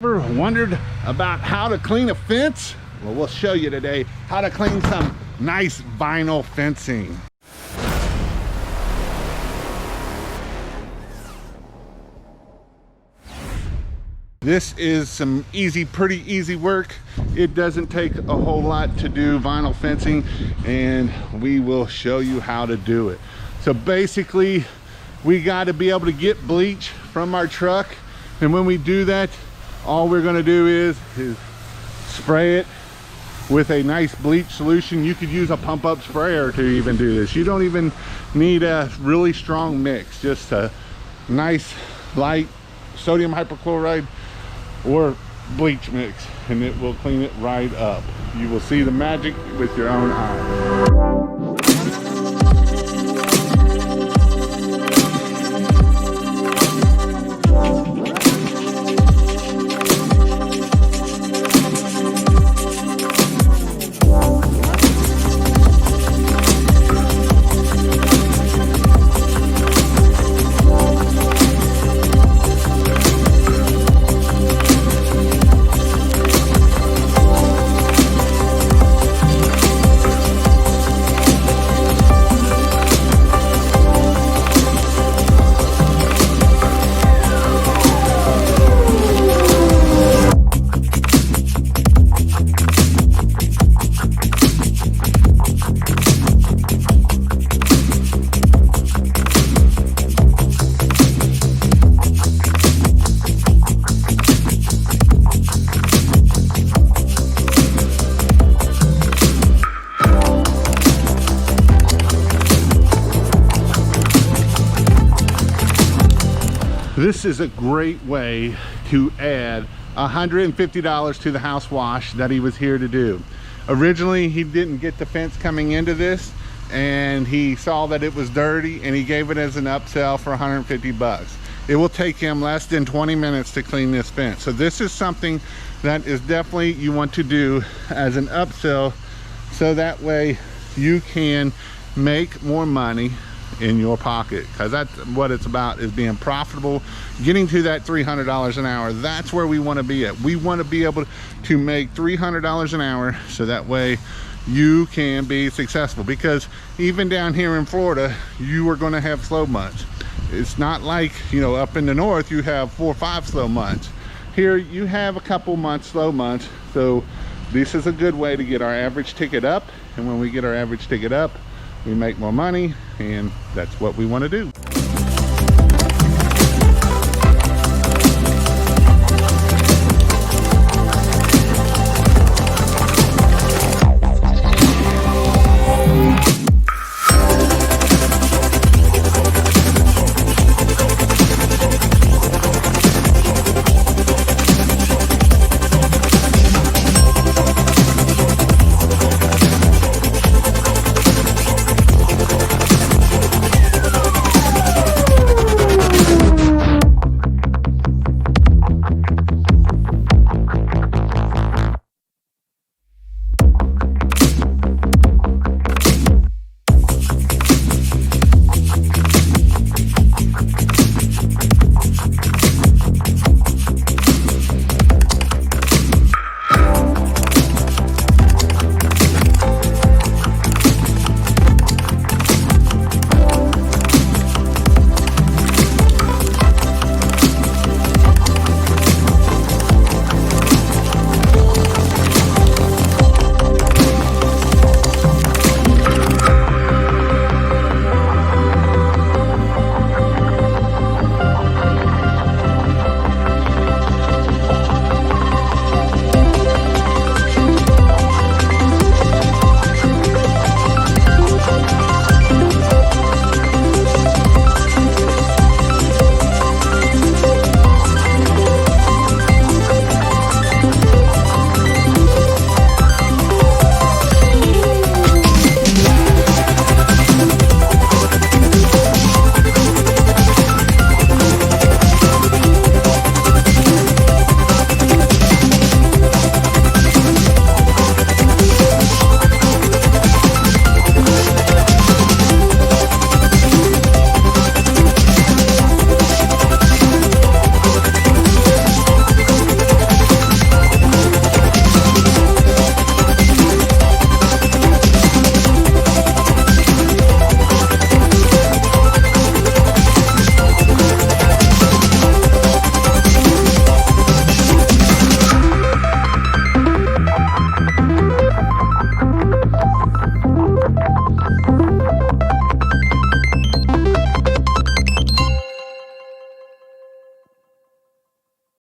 Ever wondered about how to clean a fence? Well, we'll show you today how to clean some nice vinyl fencing. This is some pretty easy work. It doesn't take a whole lot to do vinyl fencing, and we will show you how to do it. So basically, we got to be able to get bleach from our truck, and when we do that, all we're going to do is spray it with a nice bleach solution. You could use a pump up sprayer to even do this. You don't even need a really strong mix, just a nice light sodium hypochlorite or bleach mix, and it will clean it right up. You will see the magic with your own eyes. This is a great way to add $150 to the house wash that he was here to do. Originally, he didn't get the fence coming into this, and he saw that it was dirty, and he gave it as an upsell for 150 bucks. It will take him less than 20 minutes to clean this fence. So this is something that is definitely you want to do as an upsell, so that way you can make more money in your pocket, because that's what it's about, is being profitable, getting to that $300 an hour. That's where we want to be at. We want to be able to make $300 an hour, so that way you can be successful, because even down here in Florida, you are going to have slow months. It's not like, you know, up in the north you have 4 or 5 slow months. Here you have a couple months slow months. So this is a good way to get our average ticket up, and when we get our average ticket up, we make more money, and that's what we want to do.